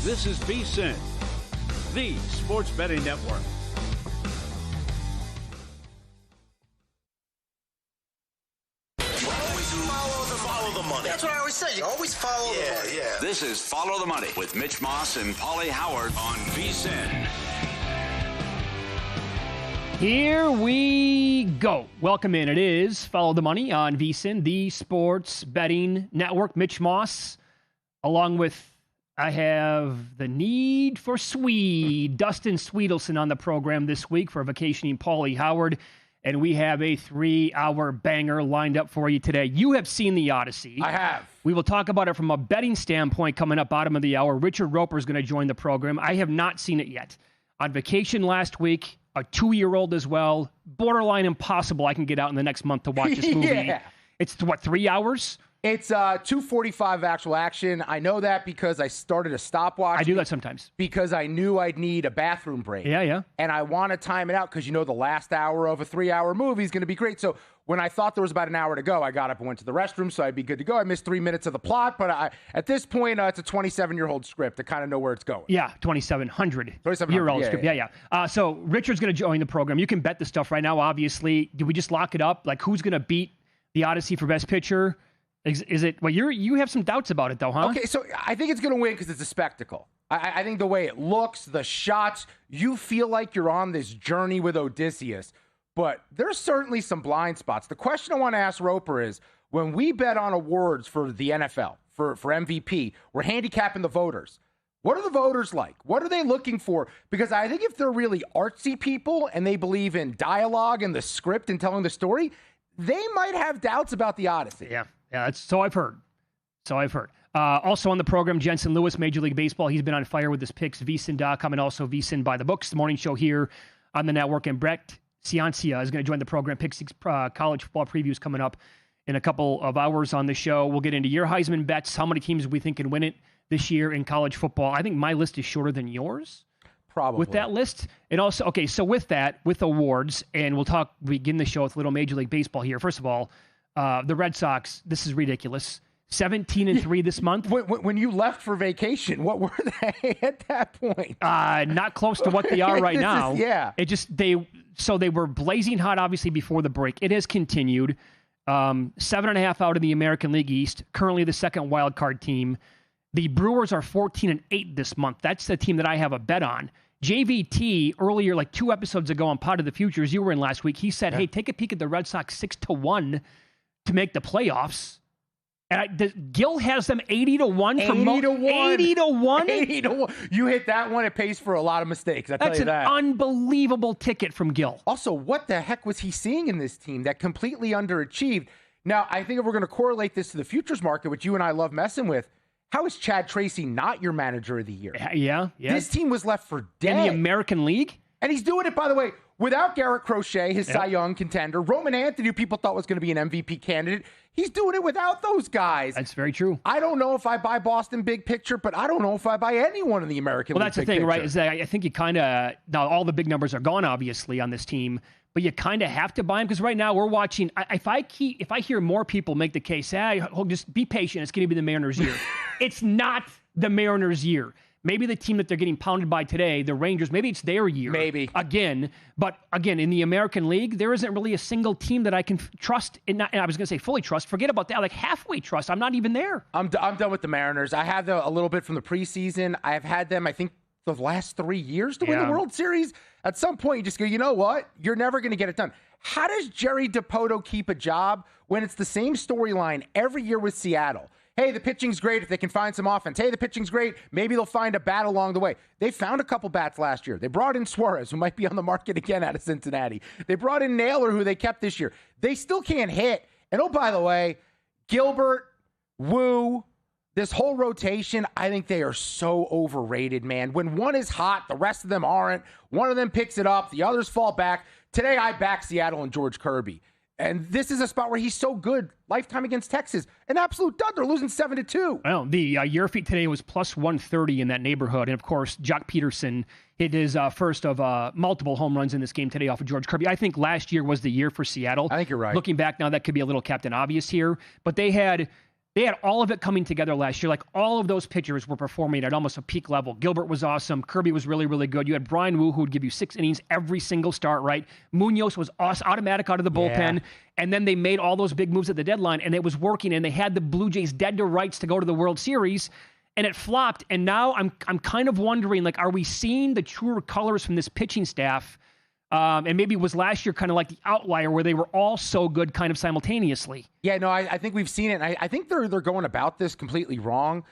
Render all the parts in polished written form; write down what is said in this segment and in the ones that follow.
This is VSiN, the sports betting network. Follow the money. That's what I always say. You always follow the money. Yeah. This is Follow the Money with Mitch Moss and Paulie Howard on VSiN. Here we go. Welcome in. It is Follow the Money on VSiN, the sports betting network. Mitch Moss, along with I have the need for Swede, Dustin Sweetelson on the program this week for vacationing Paulie Howard. And we have a 3-hour banger lined up for you today. You have seen the Odyssey. I have. We will talk about it from a betting standpoint coming up bottom of the hour. Richard Roeper is going to join the program. I have not seen it yet. On vacation last week, a 2-year-old as well. Borderline impossible I can get out in the next month to watch this movie. Yeah. It's, 3 hours? It's 2:45 actual action. I know that because I started a stopwatch. I do that sometimes. Because I knew I'd need a bathroom break. Yeah. And I want to time it out because, the last hour of a 3-hour movie is going to be great. So when I thought there was about an hour to go, I got up and went to the restroom, so I'd be good to go. I missed 3 minutes of the plot, but at this point, it's a 27-year-old script. I kind of know where it's going. Yeah, 2,700-year-old script. Yeah. So Richard's going to join the program. You can bet the stuff right now, obviously. Do we just lock it up? Like, who's going to beat the Odyssey for Best Picture? Is it? Well, you have some doubts about it, though, huh? Okay, so I think it's going to win because it's a spectacle. I think the way it looks, the shots, you feel like you're on this journey with Odysseus. But there's certainly some blind spots. The question I want to ask Roeper is, when we bet on awards for the NFL, for MVP, we're handicapping the voters. What are the voters like? What are they looking for? Because I think if they're really artsy people and they believe in dialogue and the script and telling the story, they might have doubts about the Odyssey. Yeah, that's so I've heard. Also on the program, Jensen Lewis, Major League Baseball. He's been on fire with his picks, VSiN.com, and also VSiN by the books, the morning show here on the network. And Brett Ciancia is going to join the program. Pick 6 college football previews coming up in a couple of hours on the show. We'll get into your Heisman bets, how many teams we think can win it this year in college football. I think my list is shorter than yours. Probably. With that list. And also, okay, so with that, with awards, and we'll begin the show with a little Major League Baseball here. First of all, the Red Sox, this is ridiculous. 17-3 this month. When you left for vacation, what were they at that point? Not close to what they are right now. They were blazing hot, obviously, before the break. It has continued. 7.5 out in the American League East, currently the second wild card team. The Brewers are 14-8 this month. That's the team that I have a bet on. JVT earlier, like 2 episodes ago on Pod of the Futures, you were in last week. He said, "Hey, take a peek at the Red Sox 6-1 to make the playoffs." And Gil has them 80-1 for 80-1. 80-1. You hit that one, it pays for a lot of mistakes. I tell you that. That's an unbelievable ticket from Gil. Also, what the heck was he seeing in this team that completely underachieved? Now, I think if we're going to correlate this to the futures market, which you and I love messing with, how is Chad Tracy not your manager of the year? Yeah. This team was left for dead. In the American League? And he's doing it, by the way, without Garrett Crochet, his Cy Young contender. Roman Anthony, who people thought was going to be an MVP candidate. He's doing it without those guys. That's very true. I don't know if I buy Boston big picture, but I don't know if I buy anyone in the American League. Well, that's the thing, right? Is that I think you kind of, now all the big numbers are gone, obviously, on this team, but you kind of have to buy them because right now we're watching. If I hear more people make the case, just be patient, it's going to be the Mariners' year. It's not the Mariners' year. Maybe the team that they're getting pounded by today, the Rangers, maybe it's their year. Maybe. Again. But again, in the American League, there isn't really a single team that I can trust. And I was going to say fully trust. Forget about that. Like halfway trust. I'm not even there. I'm done with the Mariners. I had them a little bit from the preseason. I've had them, I think, the last 3 years to win the World Series. At some point, you just go, you know what? You're never going to get it done. How does Jerry DiPoto keep a job when it's the same storyline every year with Seattle? Hey, the pitching's great if they can find some offense. Hey, the pitching's great. Maybe they'll find a bat along the way. They found a couple bats last year. They brought in Suarez, who might be on the market again out of Cincinnati. They brought in Naylor, who they kept this year. They still can't hit. And oh, by the way, Gilbert, Wu, this whole rotation, I think they are so overrated, man. When one is hot, the rest of them aren't. One of them picks it up. The others fall back. Today, I back Seattle and George Kirby. And this is a spot where he's so good. Lifetime against Texas. An absolute dud. They're losing 7-2. Well, the year feet today was plus 130 in that neighborhood. And, of course, Jock Peterson hit his first of multiple home runs in this game today off of George Kirby. I think last year was the year for Seattle. I think you're right. Looking back now, that could be a little Captain Obvious here. But they had They had all of it coming together last year. Like all of those pitchers were performing at almost a peak level. Gilbert was awesome. Kirby was really, really good. You had Brian Wu, who would give you 6 innings every single start, right? Munoz was automatic out of the bullpen. Yeah. And then they made all those big moves at the deadline, and it was working. And they had the Blue Jays dead to rights to go to the World Series, and it flopped. And now I'm kind of wondering, like, are we seeing the truer colors from this pitching staff? And maybe it was last year kind of like the outlier where they were all so good kind of simultaneously. Yeah, no, I think we've seen it. And I think they're going about this completely wrong.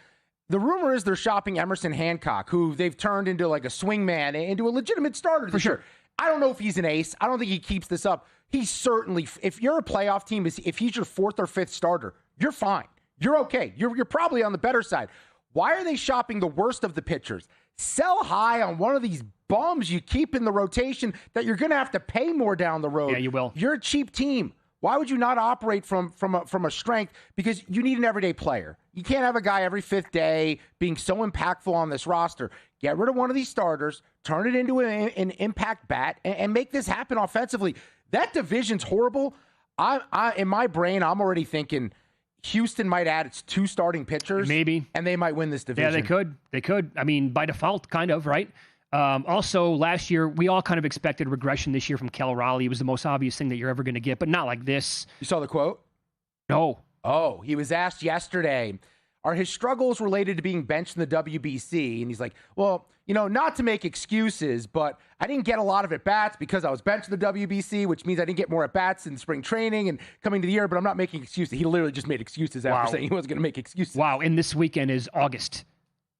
The rumor is they're shopping Emerson Hancock, who they've turned into like a swingman, into a legitimate starter. For sure. I don't know if he's an ace. I don't think he keeps this up. He's certainly, if you're a playoff team, if he's your 4th or 5th starter, you're fine. You're okay. You're probably on the better side. Why are they shopping the worst of the pitchers? Sell high on one of these bums you keep in the rotation that you're going to have to pay more down the road. Yeah, you will. You're a cheap team. Why would you not operate from a strength? Because you need an everyday player. You can't have a guy every 5th day being so impactful on this roster. Get rid of one of these starters, turn it into an impact bat, and make this happen offensively. That division's horrible. In my brain, I'm already thinking Houston might add its 2 starting pitchers. Maybe. And they might win this division. Yeah, they could. I mean, by default, kind of, right? Also, last year, we all kind of expected regression this year from Cal Raleigh. It was the most obvious thing that you're ever going to get, but not like this. You saw the quote? No. Oh, he was asked yesterday, are his struggles related to being benched in the WBC? And he's like, well, not to make excuses, but I didn't get a lot of at-bats because I was benched in the WBC, which means I didn't get more at-bats in spring training and coming to the year, but I'm not making excuses. He literally just made excuses after saying he wasn't going to make excuses. Wow, and this weekend is August.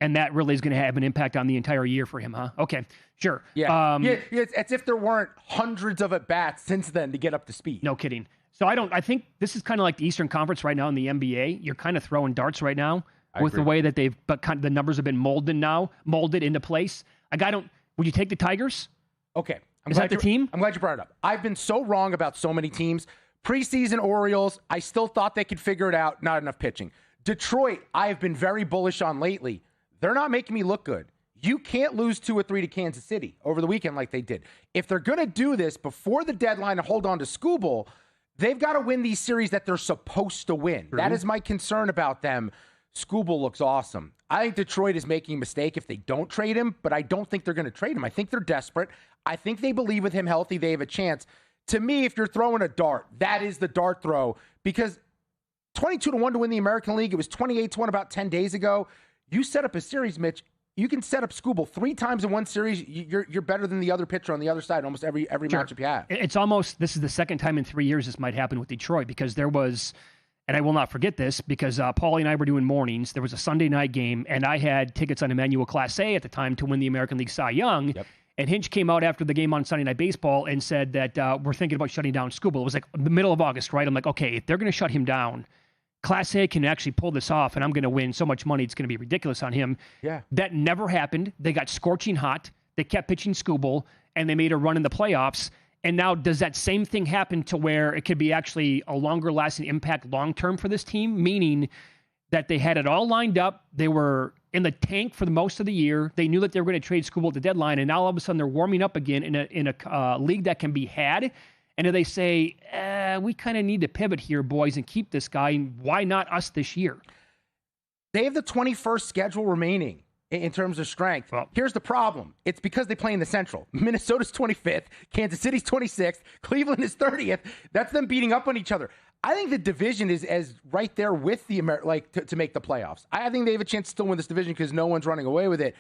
And that really is going to have an impact on the entire year for him, huh? Okay, sure. Yeah, it's as if there weren't hundreds of at-bats since then to get up to speed. No kidding. So I think this is kind of like the Eastern Conference right now in the NBA. You're kind of throwing darts right now with the way that the numbers have been molded into place. Would you take the Tigers? Okay. Is that the team? I'm glad you brought it up. I've been so wrong about so many teams. Preseason Orioles, I still thought they could figure it out. Not enough pitching. Detroit, I have been very bullish on lately. They're not making me look good. You can't lose 2 or 3 to Kansas City over the weekend like they did. If they're going to do this before the deadline and hold on to Skubal, they've got to win these series that they're supposed to win. True. That is my concern about them. Skubal looks awesome. I think Detroit is making a mistake if they don't trade him, but I don't think they're going to trade him. I think they're desperate. I think they believe with him healthy, they have a chance. To me, if you're throwing a dart, that is the dart throw, because 22-1 to win the American League. It was 28-1 about 10 days ago. You set up a series, Mitch. You can set up Skubal 3 times in one series. You're better than the other pitcher on the other side almost every matchup you have. It's almost, this is the second time in 3 years this might happen with Detroit, because there was, and I will not forget this, because Paulie and I were doing mornings. There was a Sunday night game, and I had tickets on Emmanuel Class A at the time to win the American League Cy Young. Yep. And Hinch came out after the game on Sunday Night Baseball and said that we're thinking about shutting down Skubal. It was like the middle of August, right? I'm like, okay, if they're going to shut him down, Class A can actually pull this off, and I'm going to win so much money, it's going to be ridiculous on him. Yeah. That never happened. They got scorching hot. They kept pitching Skubal, and they made a run in the playoffs. And now does that same thing happen to where it could be actually a longer-lasting impact long-term for this team, meaning that they had it all lined up. They were in the tank for the most of the year. They knew that they were going to trade Skubal at the deadline, and now all of a sudden they're warming up again in a league that can be had. And if they say, we kind of need to pivot here, boys, and keep this guy, and why not us this year? They have the 21st schedule remaining in terms of strength. Well, here's the problem. It's because they play in the Central. Minnesota's 25th. Kansas City's 26th. Cleveland is 30th. That's them beating up on each other. I think the division is as right there with the to make the playoffs. I think they have a chance to still win this division because no one's running away with it.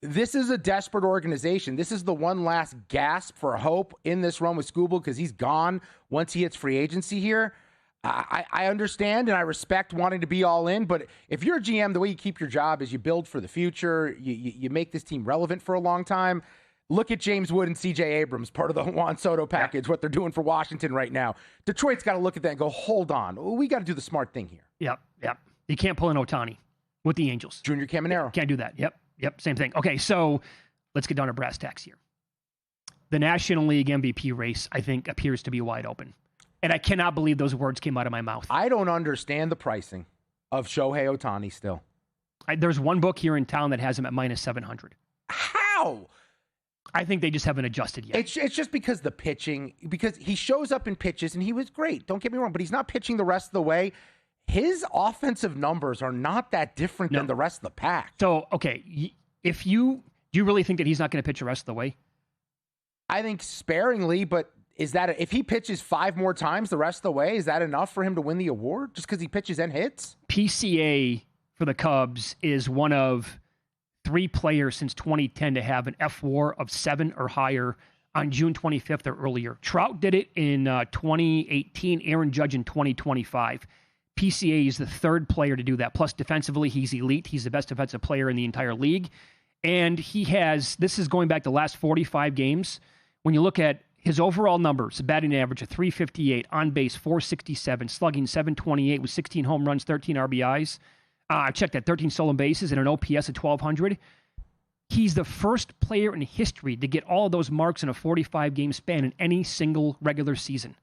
This is a desperate organization. This is the one last gasp for hope in this run with Skubal because he's gone once he hits free agency here. I understand and I respect wanting to be all in, but if you're a GM, the way you keep your job is you build for the future. You make this team relevant for a long time. Look at James Wood and C.J. Abrams, part of the Juan Soto package, what they're doing for Washington right now. Detroit's got to look at that and go, hold on. We got to do the smart thing here. Yep. You can't pull an Ohtani with the Angels. Junior Caminero. Can't do that. Yep, same thing. Okay, so let's get down to brass tacks here. The National League MVP race, I think, appears to be wide open. And I cannot believe those words came out of my mouth. I don't understand the pricing of Shohei Ohtani still. There's one book here in town that has him at minus 700. How? I think they just haven't adjusted yet. It's just because the pitching, because he shows up in pitches, and he was great. Don't get me wrong, but he's not pitching the rest of the way. his offensive numbers are not that different than the rest of the pack. So, okay, do you really think that he's not going to pitch the rest of the way? I think sparingly, but is that if he pitches 5 more times the rest of the way, is that enough for him to win the award just because he pitches and hits? PCA for the Cubs is one of 3 players since 2010 to have an F-WAR of 7 or higher on June 25th or earlier. Trout did it in 2018, Aaron Judge in 2025. PCA is the 3rd player to do that. Plus, defensively, he's elite. He's the best defensive player in the entire league. And he has, this is going back the last 45 games. When you look at his overall numbers, batting average of 358, on base 467, slugging 728 with 16 home runs, 13 RBIs. I checked that, 13 stolen bases and an OPS of 1,200. He's the first player in history to get all of those marks in a 45-game span in any single regular season.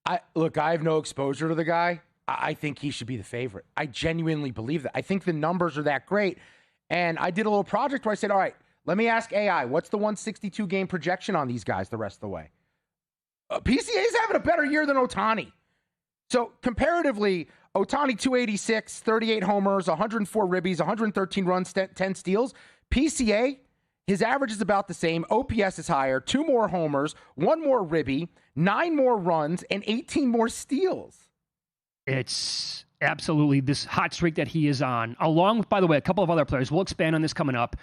I have no exposure to the guy. I think he should be the favorite. I genuinely believe that. I think the numbers are that great. And I did a little project where I said, all right, let me ask AI, what's the 162-game projection on these guys the rest of the way? PCA's having a better year than Ohtani. So comparatively, Ohtani 286, 38 homers, 104 ribbies, 113 runs, 10 steals. PCA, his average is about the same. OPS is higher, 2 more homers, 1 more ribby, 9 more runs, and 18 more steals. It's absolutely this hot streak that he is on, along with, by the way, a couple of other players. We'll expand on this coming up,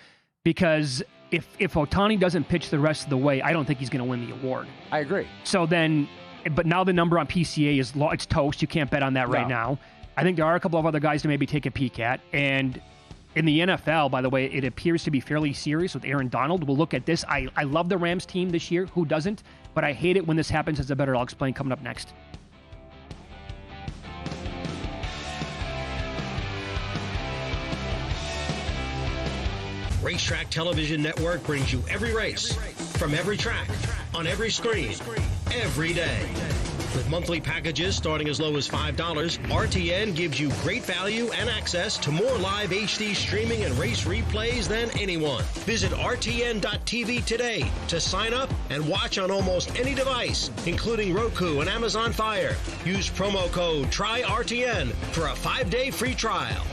because if Ohtani doesn't pitch the rest of the way, I don't think he's going to win the award. I agree. So then, but now the number on PCA is it's toast. You can't bet on that right now. I think there are a couple of other guys to maybe take a peek at. And in the NFL, by the way, it appears to be fairly serious with Aaron Donald. We'll look at this. I love the Rams team this year. Who doesn't? But I hate it when this happens as a bettor. I'll explain coming up next. Racetrack Television Network brings you every race, from every track, on every screen, every day. With monthly packages starting as low as $5, RTN gives you great value and access to more live HD streaming and race replays than anyone. Visit RTN.tv today to sign up and watch on almost any device, including Roku and Amazon Fire. Use promo code TRYRTN for a 5-day free trial.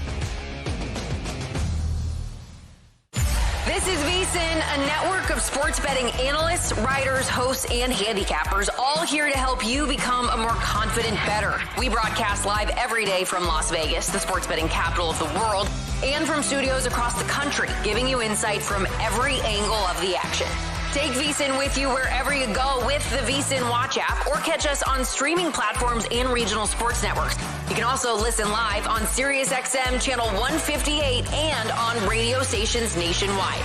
This is VSiN, a network of sports betting analysts, writers, hosts, and handicappers, all here to help you become a more confident bettor. We broadcast live every day from Las Vegas, the sports betting capital of the world, and from studios across the country, giving you insight from every angle of the action. Take VSiN with you wherever you go with the VSiN Watch app, or catch us on streaming platforms and regional sports networks. You can also listen live on SiriusXM channel 158 and on radio stations nationwide.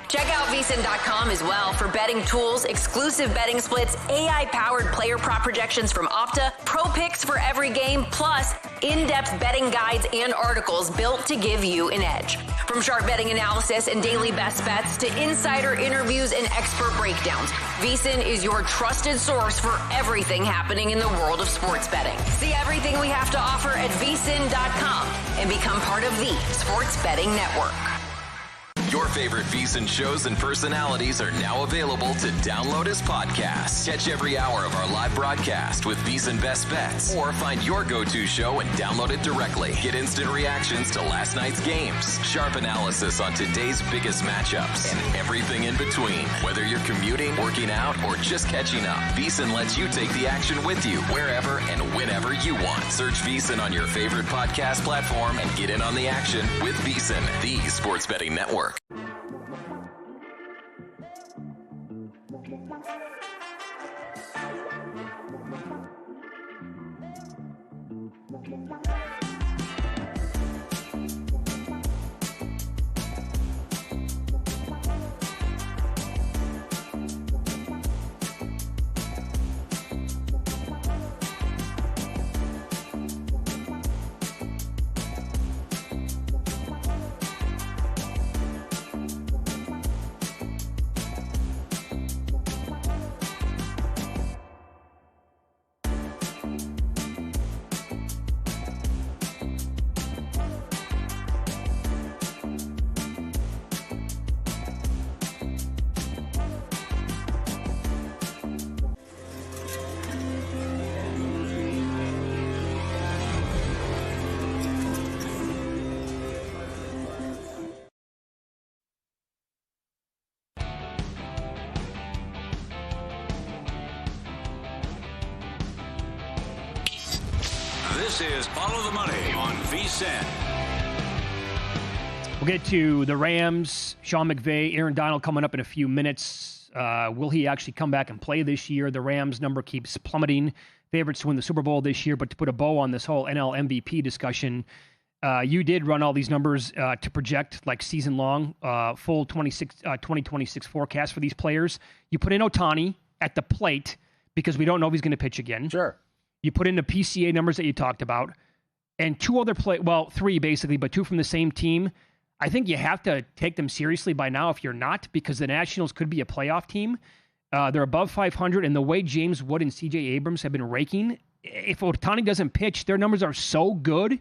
Check out VSiN.com as well for betting tools, exclusive betting splits, AI-powered player prop projections from Opta, pro picks for every game, plus in-depth betting guides and articles built to give you an edge. From sharp betting analysis and daily best bets to insider interviews and expert breakdowns, VSiN is your trusted source for everything happening in the world of sports betting. See everything we have to offer at VSiN.com and become part of the Sports Betting Network. Your favorite VSiN shows and personalities are now available to download as podcasts. Catch every hour of our live broadcast with VSiN Best Bets, or find your go-to show and download it directly. Get instant reactions to last night's games, sharp analysis on today's biggest matchups, and everything in between. Whether you're commuting, working out, or just catching up, VSiN lets you take the action with you wherever and whenever you want. Search VSiN on your favorite podcast platform and get in on the action with VSiN, the Sports Betting Network. This is Follow the Money on VSiN. We'll get to the Rams, Sean McVay, Aaron Donald coming up in a few minutes. Will he actually come back and play this year? The Rams number keeps plummeting. Favorites to win the Super Bowl this year, but to put a bow on this whole NL MVP discussion, you did run all these numbers to project like season-long, full 2026 forecast for these players. You put in Ohtani at the plate because we don't know if he's going to pitch again. Sure. You put in the PCA numbers that you talked about, and three basically, but two from the same team. I think you have to take them seriously by now if you're not, because the Nationals could be a playoff team. They're above 500, and the way James Wood and C.J. Abrams have been raking, if Ohtani doesn't pitch, their numbers are so good.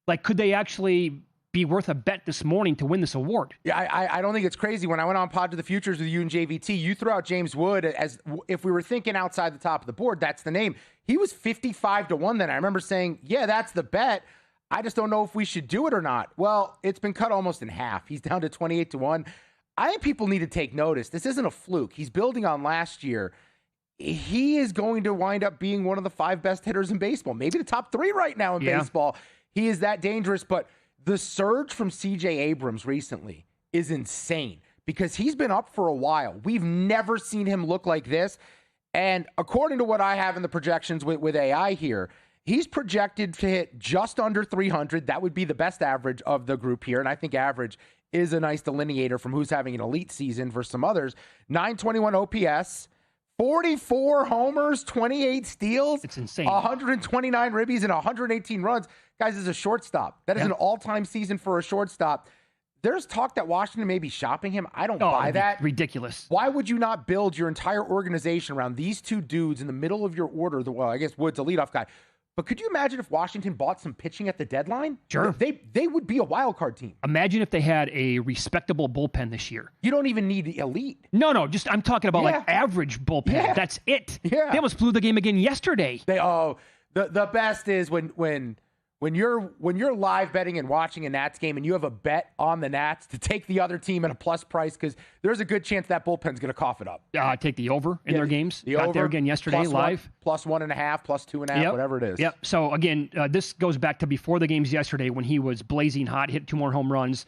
Like, could they actually be worth a bet this morning to win this award? Yeah, I don't think it's crazy. When I went on Pod to the Futures with you and JVT, you threw out James Wood as if we were thinking outside the top of the board, that's the name. He was 55-1 then. I remember saying, yeah, that's the bet. I just don't know if we should do it or not. Well, it's been cut almost in half. He's down to 28-1. I think people need to take notice. This isn't a fluke. He's building on last year. He is going to wind up being one of the 5 best hitters in baseball, maybe the top 3 right now in baseball. He is that dangerous, but the surge from C.J. Abrams recently is insane because he's been up for a while. We've never seen him look like this. And according to what I have in the projections with AI here, he's projected to hit just under 300. That would be the best average of the group here. And I think average is a nice delineator from who's having an elite season versus some others. 921 OPS, 44 homers, 28 steals. It's insane. 129 ribbies and 118 runs. Guys, is a shortstop. That is an all-time season for a shortstop. There's talk that Washington may be shopping him. I don't buy that. Ridiculous. Why would you not build your entire organization around these two dudes in the middle of your order? Well, I guess Wood's a leadoff guy. But could you imagine if Washington bought some pitching at the deadline? Sure. They would be a wild card team. Imagine if they had a respectable bullpen this year. You don't even need the elite. No, I'm talking about like average bullpen. Yeah. That's it. Yeah. They almost blew the game again yesterday. The best is when you're live betting and watching a Nats game and you have a bet on the Nats to take the other team at a plus price because there's a good chance that bullpen's going to cough it up. Take the over in their games. The Got over, there again yesterday live. Plus 1.5, plus 2.5, whatever it is. Yep. So again, this goes back to before the games yesterday when he was blazing hot, hit 2 more home runs.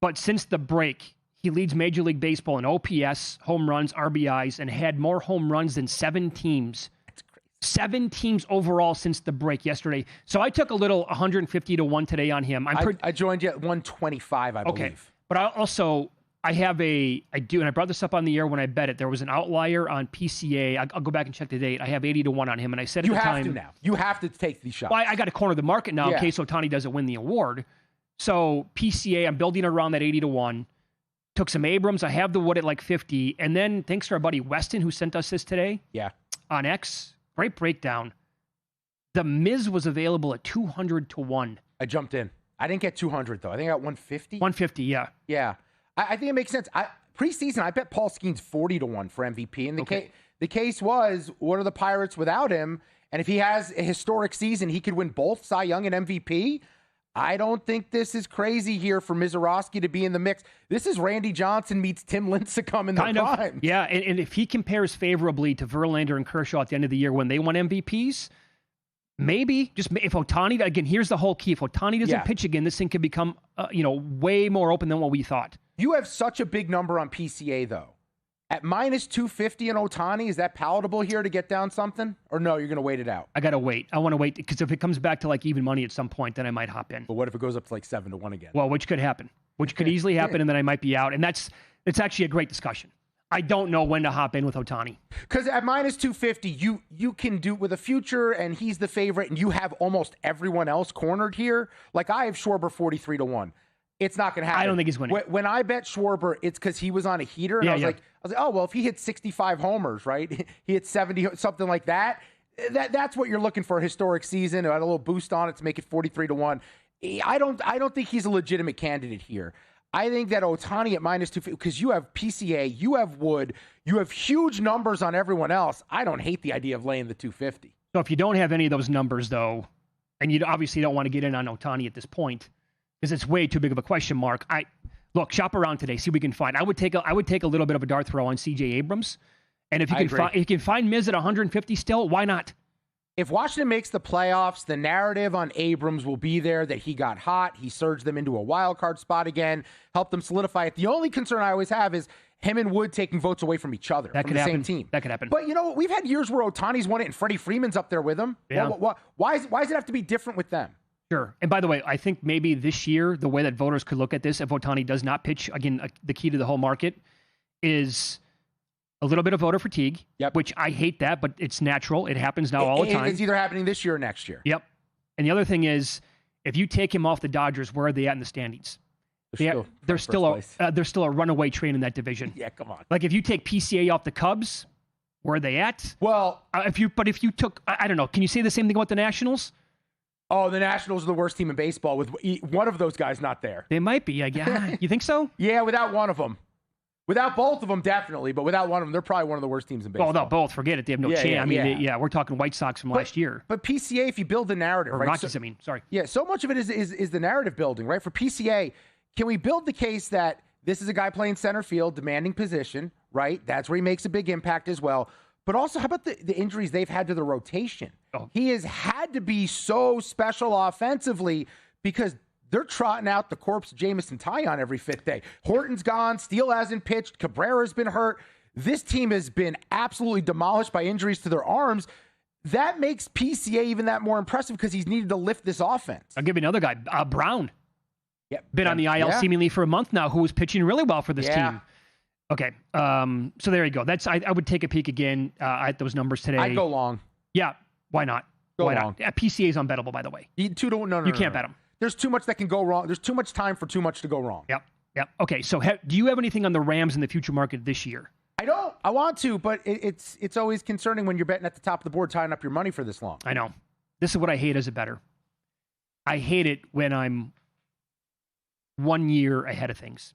But since the break, he leads Major League Baseball in OPS, home runs, RBIs, and had more home runs than 7 teams. 7 teams overall since the break yesterday. So I took a little 150-1 today on him. I joined you at 125, I believe. But I do, and I brought this up on the air when I bet it. There was an outlier on PCA. I'll go back and check the date. I have 80-1 on him, and I said at the time. You have to now. You have to take these shots. Well, I got to corner the market now in case Ohtani doesn't win the award. So PCA, I'm building around that 80-1. Took some Abrams. I have the Wood at like 50. And then thanks to our buddy Weston who sent us this today on X. Great breakdown. The Miz was available at 200-1. I jumped in. I didn't get 200, though. I think I got 150. 150, yeah. Yeah. I think it makes sense. Preseason, I bet Paul Skeens 40-1 for MVP. And the case was, what are the Pirates without him? And if he has a historic season, he could win both Cy Young and MVP. I don't think this is crazy here for Mizorowski to be in the mix. This is Randy Johnson meets Tim Lincecum in the prime. Yeah, and if he compares favorably to Verlander and Kershaw at the end of the year when they won MVPs, maybe just if Ohtani, again, here's the whole key. If Ohtani doesn't pitch again, this thing could become way more open than what we thought. You have such a big number on PCA, though. At minus 250 in Ohtani, is that palatable here to get down something? Or no, you're going to wait it out? I got to wait. I want to wait because if it comes back to like even money at some point, then I might hop in. But what if it goes up to like 7-1 again? Well, which could happen. Which could easily happen, and then I might be out. And it's actually a great discussion. I don't know when to hop in with Ohtani. Because at minus 250, you can do with a future, and he's the favorite, and you have almost everyone else cornered here. Like I have Schwarber 43-1. It's not going to happen. I don't think he's winning. When I bet Schwarber, it's because he was on a heater, and I was like, oh, well, if he hits 65 homers, right? He hits 70, something like that. That's what you're looking for, a historic season. I had a little boost on it to make it 43-1. I don't think he's a legitimate candidate here. I think that Ohtani at minus 250, because you have PCA, you have Wood, you have huge numbers on everyone else. I don't hate the idea of laying the 250. So if you don't have any of those numbers, though, and you obviously don't want to get in on Ohtani at this point, because it's way too big of a question mark. Look, shop around today, see what we can find. I would take a little bit of a dart throw on C.J. Abrams, and if you can find Miz at 150 still, why not? If Washington makes the playoffs, the narrative on Abrams will be there that he got hot. He surged them into a wild card spot again, helped them solidify it. The only concern I always have is him and Wood taking votes away from each other, from the same team. That could happen. But, you know, we've had years where Ohtani's won it and Freddie Freeman's up there with him. Yeah. Why does it have to be different with them? Sure. And by the way, I think maybe this year, the way that voters could look at this, if Ohtani does not pitch, again, the key to the whole market is a little bit of voter fatigue, which I hate that, but it's natural. It happens now all the time. It's either happening this year or next year. Yep. And the other thing is, if you take him off the Dodgers, where are they at in the standings? They're still a runaway train in that division. Yeah, come on. Like if you take PCA off the Cubs, where are they at? Well, if you took, I don't know, can you say the same thing about the Nationals? Oh, the Nationals are the worst team in baseball with one of those guys not there. They might be. Yeah. You think so? Yeah, without one of them. Without both of them, definitely. But without one of them, they're probably one of the worst teams in baseball. Well, no, both. Forget it. They have no chance. We're talking White Sox from last year. But PCA, if you build the narrative, right? Rockies, sorry. Yeah, so much of it is the narrative building, right? For PCA, can we build the case that this is a guy playing center field, demanding position, right? That's where he makes a big impact as well. But also, how about the injuries they've had to the rotation? Oh. He has had to be so special offensively because they're trotting out the corpse of Jamison Taillon every fifth day. Horton's gone. Steele hasn't pitched. Cabrera's been hurt. This team has been absolutely demolished by injuries to their arms. That makes PCA even that more impressive because he's needed to lift this offense. I'll give you another guy, Brown. Been on the IL seemingly for a month now, who was pitching really well for this team. Okay, so there you go. I would take a peek again at those numbers today. I'd go long. Yeah, why not? Why long. Not? PCA is unbettable, by the way. You can't bet him. There's too much that can go wrong. There's too much time for too much to go wrong. Yep. Okay, so do you have anything on the Rams in the future market this year? I don't. I want to, but it's always concerning when you're betting at the top of the board, tying up your money for this long. I know. This is what I hate as a bettor. I hate it when I'm 1 year ahead of things.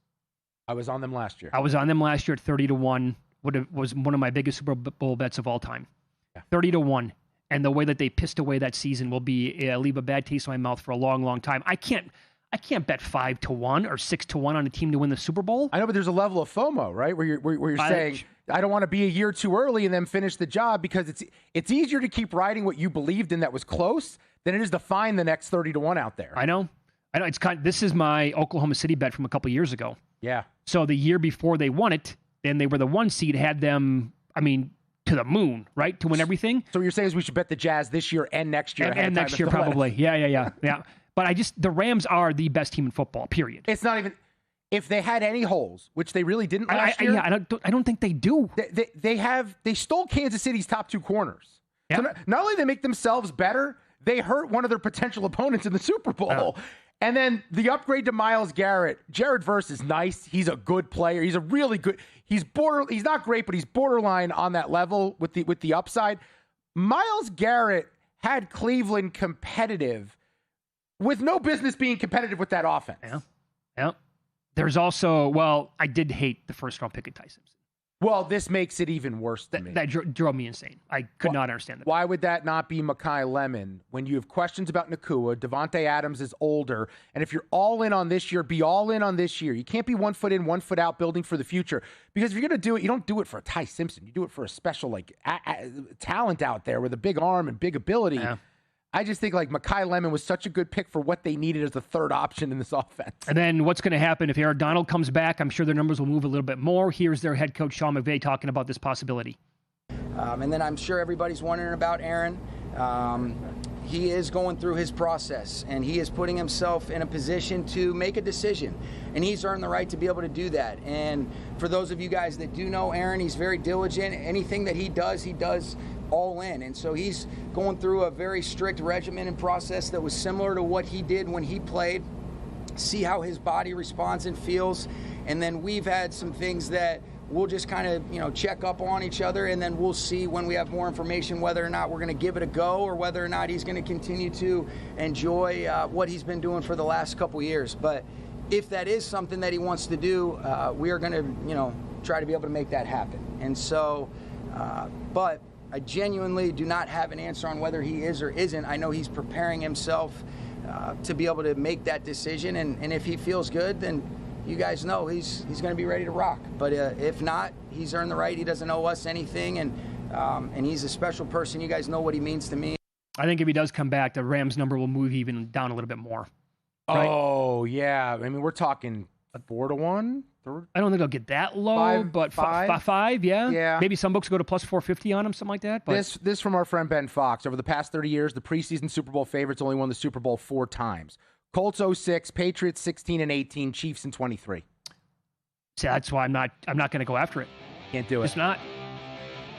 I was on them last year. I was on them last year at 30-1. Was one of my biggest Super Bowl bets of all time. 30-1. And the way that they pissed away that season will leave a bad taste in my mouth for a long, long time. I can't bet 5-1 or 6-1 on a team to win the Super Bowl. I know, but there's a level of FOMO, right? Where you're saying, I don't want to be a year too early and then finish the job because it's easier to keep riding what you believed in that was close than it is to find the next 30-1 out there. I know. This is my Oklahoma City bet from a couple years ago. Yeah. So the year before they won it, and they were the 1 seed, had them, to the moon, right? To win everything. So what you're saying is we should bet the Jazz this year and next year. And next year, probably. Yeah. But the Rams are the best team in football, period. It's not even, if they had any holes, which they really didn't last year. Yeah, I don't think they do. They stole Kansas City's top 2 corners. Yeah. So not only they make themselves better, they hurt one of their potential opponents in the Super Bowl. Yeah. And then the upgrade to Myles Garrett. Jared Verse is nice. He's a good player. He's a really good. He's not great, but he's borderline on that level with the upside. Myles Garrett had Cleveland competitive with no business being competitive with that offense. Yeah. There's also, I did hate the first round pick of Ty Simpson. Well, this makes it even worse to me. That drove me insane. I could not understand that. Why would that not be Mekhi Lemon when you have questions about Nakua? Devontae Adams is older. And if you're all in on this year, be all in on this year. You can't be 1 foot in, 1 foot out building for the future. Because if you're going to do it, you don't do it for a Ty Simpson. You do it for a special talent out there with a big arm and big ability. Yeah. I just think Mekhi Lemon was such a good pick for what they needed as a third option in this offense. And then what's going to happen if Aaron Donald comes back? I'm sure their numbers will move a little bit more. Here's their head coach, Sean McVay, talking about this possibility. And then I'm sure everybody's wondering about Aaron. He is going through his process, and he is putting himself in a position to make a decision. And he's earned the right to be able to do that. And for those of you guys that do know Aaron, he's very diligent. Anything that he does all in. And so he's going through a very strict regimen and process that was similar to what he did when he played. See how his body responds and feels. And then we've had some things that we'll just kind of, check up on each other, and then we'll see when we have more information whether or not we're going to give it a go or whether or not he's going to continue to enjoy what he's been doing for the last couple years. But if that is something that he wants to do, we are going to, try to be able to make that happen. And so, but I genuinely do not have an answer on whether he is or isn't. I know he's preparing himself to be able to make that decision, and if he feels good, then you guys know he's going to be ready to rock. But if not, he's earned the right. He doesn't owe us anything, and he's a special person. You guys know what he means to me. I think if he does come back, the Rams number will move even down a little bit more. Right? Oh, yeah. I mean, we're talking 4-1. I don't think they'll get that low, but five, yeah. Yeah. Maybe some books go to plus 450 on him, something like that. But This from our friend Ben Fox. Over the past 30 years, the preseason Super Bowl favorites only won the Super Bowl 4 times. Colts 06, Patriots 16 and 18, Chiefs in 23. So that's why I'm not going to go after it. Can't do it. It's not.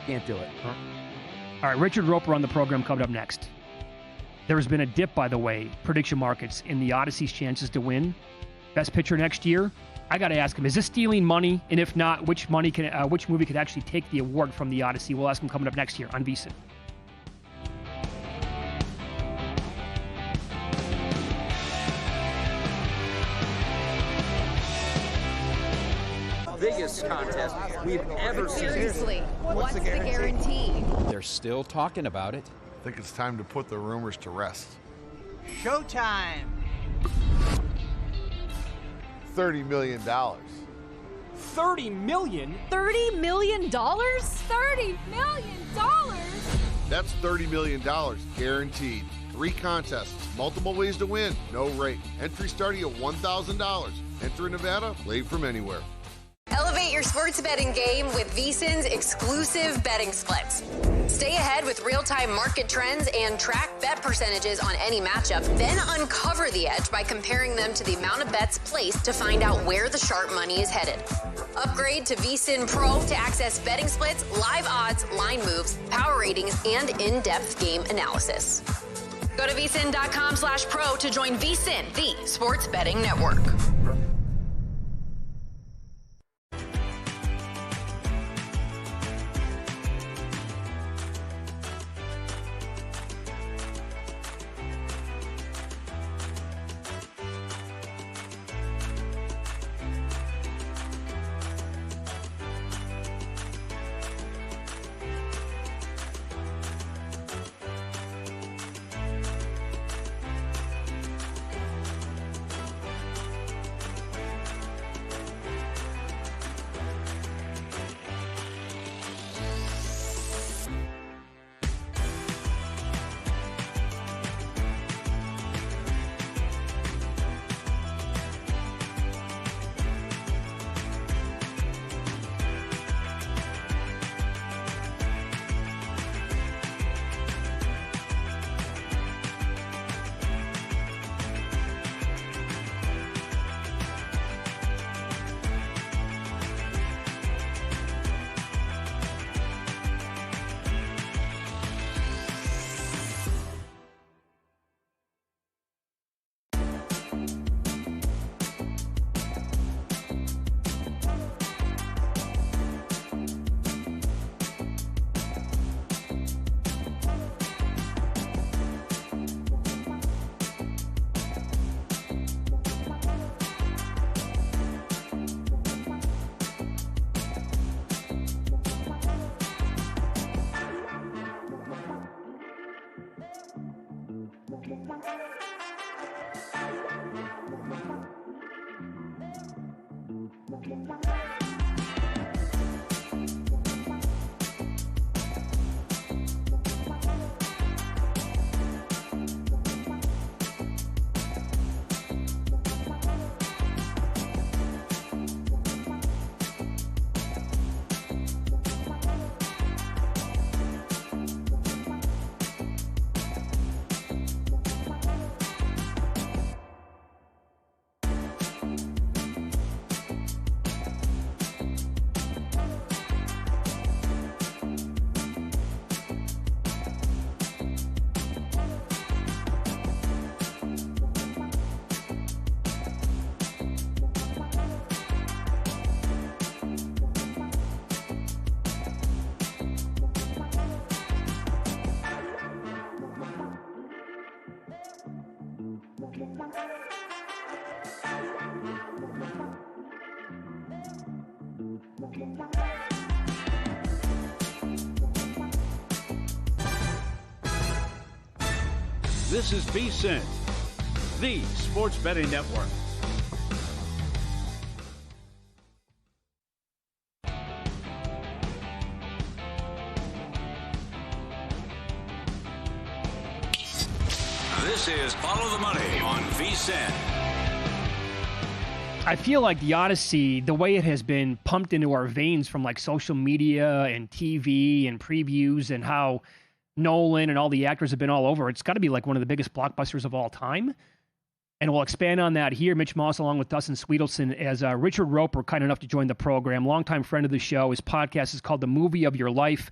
Can't do it. All right, Richard Roeper on the program coming up next. There has been a dip, by the way, prediction markets in the Odyssey's chances to win Best Picture next year. I got to ask him, is this stealing money? And if not, which movie could actually take the award from the Odyssey? We'll ask him coming up next year on VSiN. Biggest contest we've ever seen. Seriously, what's the guarantee? They're still talking about it. I think it's time to put the rumors to rest. Showtime. $30 million. $30 million? $30 million? $30 million? That's $30 million guaranteed. 3 contests, multiple ways to win, no rate. Entry starting at $1,000. Enter in Nevada, play from anywhere. Elevate your sports betting game with VSiN's exclusive betting splits. Stay ahead with real-time market trends and track bet percentages on any matchup. Then uncover the edge by comparing them to the amount of bets placed to find out where the sharp money is headed. Upgrade to VSiN Pro to access betting splits, live odds, line moves, power ratings, and in-depth game analysis. Go to vsin.com/pro to join VSiN, the sports betting network. This is VSiN, the sports betting network. This is Follow the Money on VSiN. I feel like the Odyssey, the way it has been pumped into our veins from like social media and TV and previews and how Nolan and all the actors have been all over, it's got to be like one of the biggest blockbusters of all time. And we'll expand on that here. Mitch Moss along with Dustin Sweetelson as Richard Roeper, kind enough to join the program, longtime friend of the show. His podcast is called The Movie of Your Life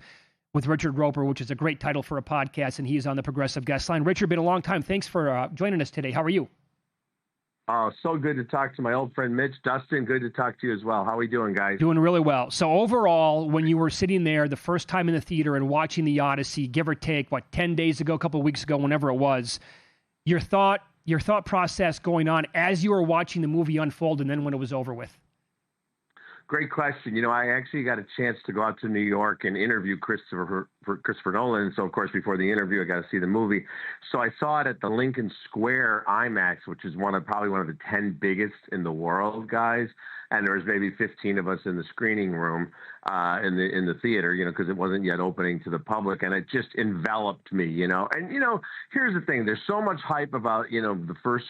with Richard Roeper, which is a great title for a podcast, and he's on the Progressive Guest Line. Richard, been a long time. Thanks for joining us today. How are you? Oh, so good to talk to my old friend Mitch. Dustin, good to talk to you as well. How are we doing, guys? Doing really well. So overall, when you were sitting there the first time in the theater and watching the Odyssey, give or take, 10 days ago, a couple of weeks ago, whenever it was, your thought process going on as you were watching the movie unfold and then when it was over with? Great question. You know, I actually got a chance to go out to New York and interview Christopher Nolan. So, of course, before the interview, I got to see the movie. So I saw it at the Lincoln Square IMAX, which is probably one of the 10 biggest in the world, guys. And there was maybe 15 of us in the screening room in the theater, you know, because it wasn't yet opening to the public. And it just enveloped me, you know. And, you know, here's the thing. There's so much hype about, you know, the first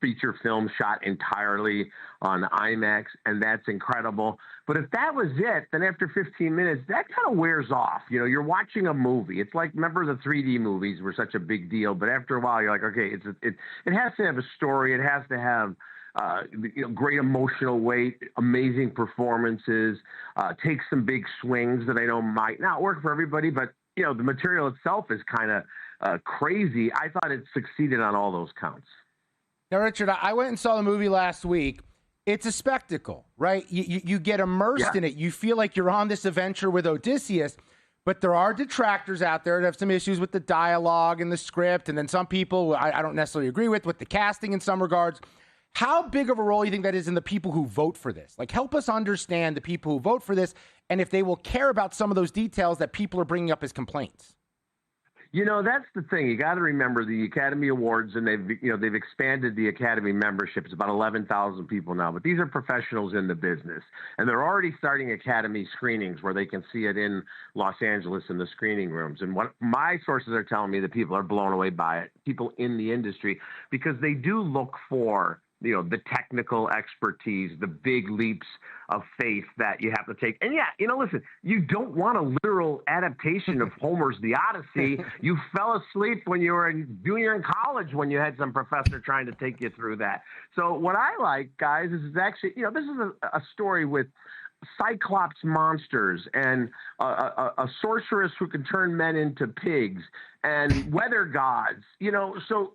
feature film shot entirely on IMAX, and that's incredible. But if that was it, then after 15 minutes, that kind of wears off. You know, you're watching a movie. It's like, remember the 3D movies were such a big deal, but after a while, you're like, okay, it has to have a story. It has to have you know, great emotional weight, amazing performances, take some big swings that I know might not work for everybody, but you know, the material itself is kind of crazy. I thought it succeeded on all those counts. Now, Richard, I went and saw the movie last week. It's a spectacle, right? You get immersed in it. You feel like you're on this adventure with Odysseus, but there are detractors out there that have some issues with the dialogue and the script, and then some people I don't necessarily agree with the casting in some regards. How big of a role do you think that is in the people who vote for this? Like, help us understand the people who vote for this and if they will care about some of those details that people are bringing up as complaints. You know, that's the thing. You got to remember the Academy Awards, and they've expanded the Academy membership. It's about 11,000 people now, but these are professionals in the business, and they're already starting Academy screenings where they can see it in Los Angeles in the screening rooms. And what my sources are telling me, that people are blown away by it, people in the industry, because they do look for, you know, the technical expertise, the big leaps of faith that you have to take. And yeah, you know, listen, you don't want a literal adaptation of Homer's The Odyssey. You fell asleep when you were in junior in college when you had some professor trying to take you through that. So what I like, guys, is actually, you know, this is a story with Cyclops monsters and a sorceress who can turn men into pigs and weather gods, you know. So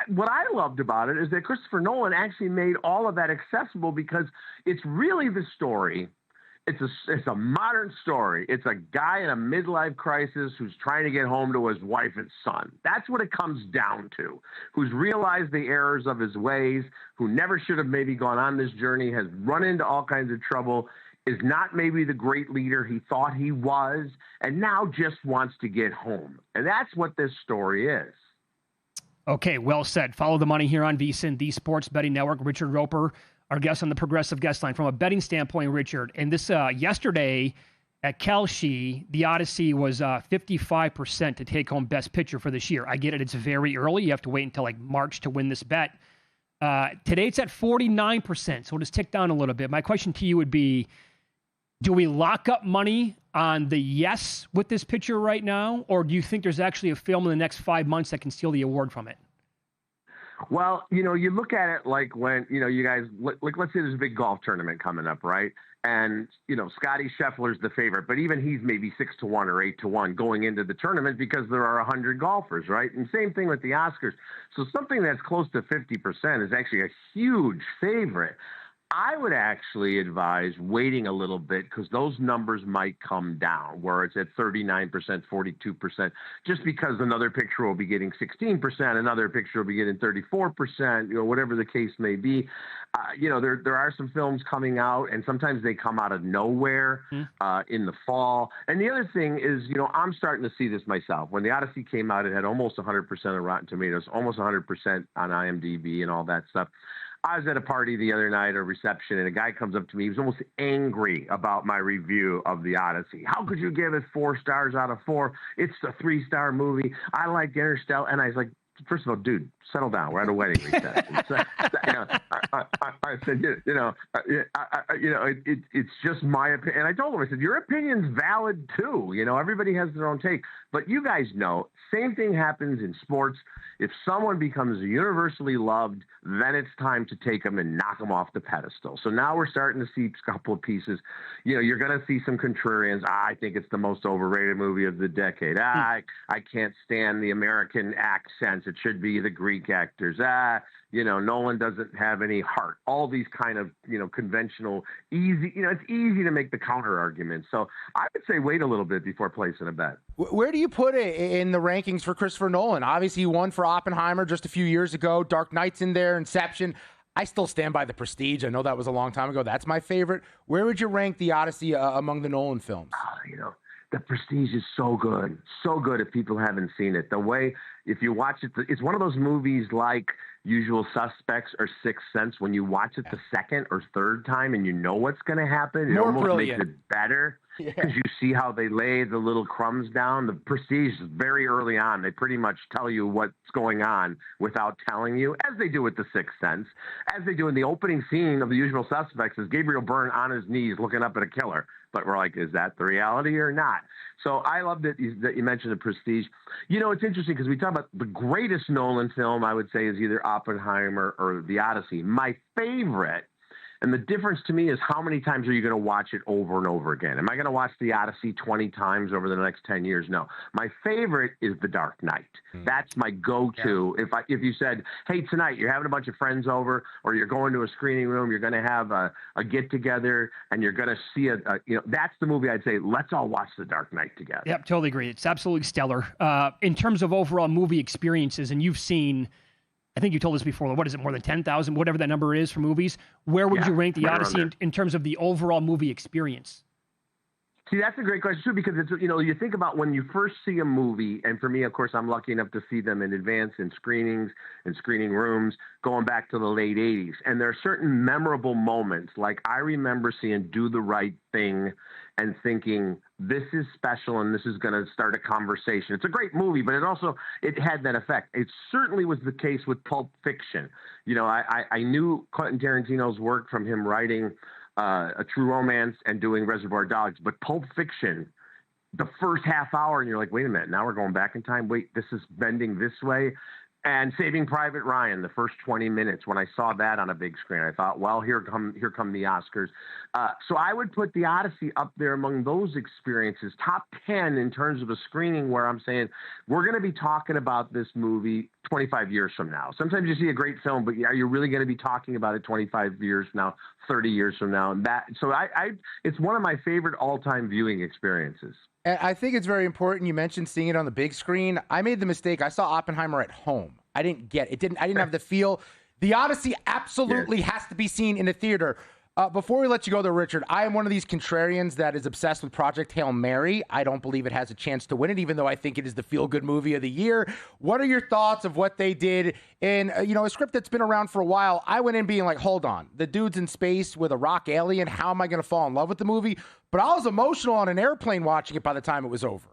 what I loved about it is that Christopher Nolan actually made all of that accessible, because it's really the story. It's a modern story. It's a guy in a midlife crisis who's trying to get home to his wife and son. That's what it comes down to. Who's realized the errors of his ways, who never should have maybe gone on this journey, has run into all kinds of trouble, is not maybe the great leader he thought he was, and now just wants to get home. And that's what this story is. Okay, well said. Follow the money here on VSiN, the Sports Betting Network. Richard Roeper, our guest on the Progressive Guest Line. From a betting standpoint, Richard, and this yesterday at Kelce, the Odyssey was 55% to take home Best Picture for this year. I get it. It's very early. You have to wait until like March to win this bet. Today it's at 49%, so it'll just tick down a little bit. My question to you would be, do we lock up money on the yes with this picture right now, or do you think there's actually a film in the next 5 months that can steal the award from it? Well, you know, you look at it like when, you know, you guys, like, let's say there's a big golf tournament coming up, right? And, you know, Scotty Scheffler's the favorite, but even he's maybe 6-1 or 8-1 going into the tournament because there are 100 golfers, right? And same thing with the Oscars. So something that's close to 50% is actually a huge favorite. I would actually advise waiting a little bit, because those numbers might come down, where it's at 39%, 42%, just because another picture will be getting 16%, another picture will be getting 34%, you know, whatever the case may be. You know, there are some films coming out, and sometimes they come out of nowhere in the fall. And the other thing is, you know, I'm starting to see this myself. When the Odyssey came out, it had almost 100% of Rotten Tomatoes, almost 100% on IMDb and all that stuff. I was at a party the other night, a reception, and a guy comes up to me. He was almost angry about my review of the Odyssey. How could you give it 4 stars out of 4? It's a 3-star movie. I like Interstellar. And I was like, first of all, dude, settle down. We're at a wedding reception. I said, it's just my opinion. And I told him, I said, your opinion's valid too. Everybody has their own take. But you guys know, same thing happens in sports. If someone becomes universally loved, then it's time to take them and knock them off the pedestal. So now we're starting to see a couple of pieces. You're going to see some contrarians. I think it's the most overrated movie of the decade. I can't stand the American accents. It should be the Greek actors. Nolan doesn't have any heart. All these kind of, conventional, easy, it's easy to make the counter argument. So I would say wait a little bit before placing a bet. Where do you put it in the rankings for Christopher Nolan? Obviously, he won for Oppenheimer just a few years ago. Dark Knight's in there, Inception. I still stand by The Prestige. I know that was a long time ago. That's my favorite. Where would you rank The Odyssey among the Nolan films? The Prestige is so good. So good if people haven't seen it. The way, if you watch it, it's one of those movies like Usual Suspects or Sixth Sense. When you watch it the second or third time and you know what's going to happen, it almost makes it better because you see how they lay the little crumbs down. The Prestige is very early on. They pretty much tell you what's going on without telling you, as they do with The Sixth Sense, as they do in the opening scene of The Usual Suspects, is Gabriel Byrne on his knees looking up at a killer. But we're like, is that the reality or not? So I love that you mentioned The Prestige. It's interesting because we talk about the greatest Nolan film, I would say, is either Oppenheimer or The Odyssey. My favorite, and the difference to me is how many times are you going to watch it over and over again? Am I going to watch The Odyssey 20 times over the next 10 years? No. My favorite is The Dark Knight. That's my go-to. Yeah. If you said, hey, tonight you're having a bunch of friends over or you're going to a screening room, you're going to have a get-together and you're going to see that's the movie I'd say, let's all watch The Dark Knight together. Yep, totally agree. It's absolutely stellar. In terms of overall movie experiences, and you've seen, I think you told us before, what is it, more than 10,000, whatever that number is for movies? Where would you rank The Odyssey in terms of the overall movie experience? See, that's a great question, too, because it's, you think about when you first see a movie, and for me, of course, I'm lucky enough to see them in advance in screenings and screening rooms going back to the late 80s. And there are certain memorable moments, like I remember seeing Do the Right Thing and thinking, this is special and this is going to start a conversation. It's a great movie, but it had that effect. It certainly was the case with Pulp Fiction. I knew Quentin Tarantino's work from him writing A True Romance and doing Reservoir Dogs, but Pulp Fiction, the first half hour, and you're like, wait a minute, now we're going back in time. Wait, this is bending this way. And Saving Private Ryan, the first 20 minutes, when I saw that on a big screen, I thought, well, here come the Oscars. So I would put The Odyssey up there among those experiences, top 10 in terms of a screening where I'm saying, we're going to be talking about this movie 25 years from now. Sometimes you see a great film, but are you really going to be talking about it 25 years from now, 30 years from now? And it's one of my favorite all-time viewing experiences. And I think it's very important. You mentioned seeing it on the big screen. I made the mistake. I saw Oppenheimer at home. I didn't get it. I didn't have the feel. The Odyssey absolutely has to be seen in a theater. Before we let you go, though, Richard, I am one of these contrarians that is obsessed with Project Hail Mary. I don't believe it has a chance to win it, even though I think it is the feel-good movie of the year. What are your thoughts of what they did in, a script that's been around for a while? I went in being like, hold on, the dude's in space with a rock alien. How am I going to fall in love with the movie? But I was emotional on an airplane watching it by the time it was over.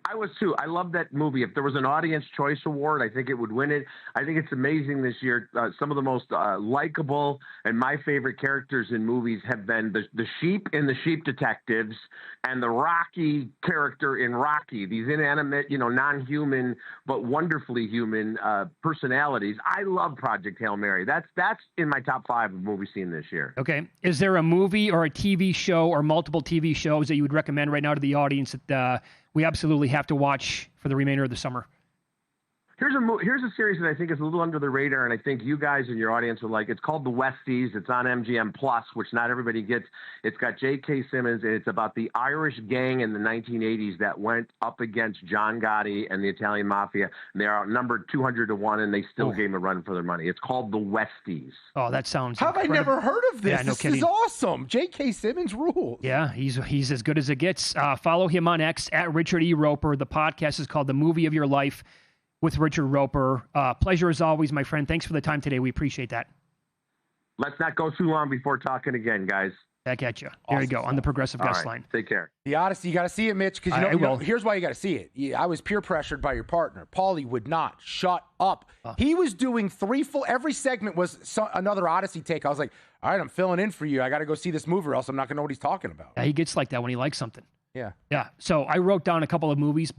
I was too. I love that movie. If there was an Audience Choice Award, I think it would win it. I think it's amazing this year. Some of the most likable and my favorite characters in movies have been the sheep in The Sheep Detectives and the Rocky character in Rocky. These inanimate, non-human but wonderfully human personalities. I love Project Hail Mary. That's in my top 5 of movies seen this year. Okay. Is there a movie or a TV show or multiple TV shows that you would recommend right now to the audience that we absolutely have to watch for the remainder of the summer? Here's a series that I think is a little under the radar, and I think you guys and your audience will like. It's called The Westies. It's on MGM Plus, which not everybody gets. It's got J.K. Simmons, and it's about the Irish gang in the 1980s that went up against John Gotti and the Italian Mafia. And they are outnumbered 200-1, and they still gave them a run for their money. It's called The Westies. Oh, that sounds How incredible. have I never heard of this? Yeah, no this kidding. is awesome. J.K. Simmons rules. Yeah, he's as good as it gets. Follow him on X at Richard E. Roeper. The podcast is called The Movie of Your Life with Richard Roeper. Pleasure as always, my friend. Thanks for the time today. We appreciate that. Let's not go too long before talking again, guys. Back at you. There you go, on the Progressive Guest line. Take care. The Odyssey, you got to see it, Mitch, because you know, here's why you got to see it. I was peer pressured by your partner. Paulie would not shut up. He was doing every segment was another Odyssey take. I was like, all right, I'm filling in for you. I got to go see this movie or else I'm not going to know what he's talking about. Yeah, he gets like that when he likes something. Yeah. Yeah. So I wrote down a couple of movies.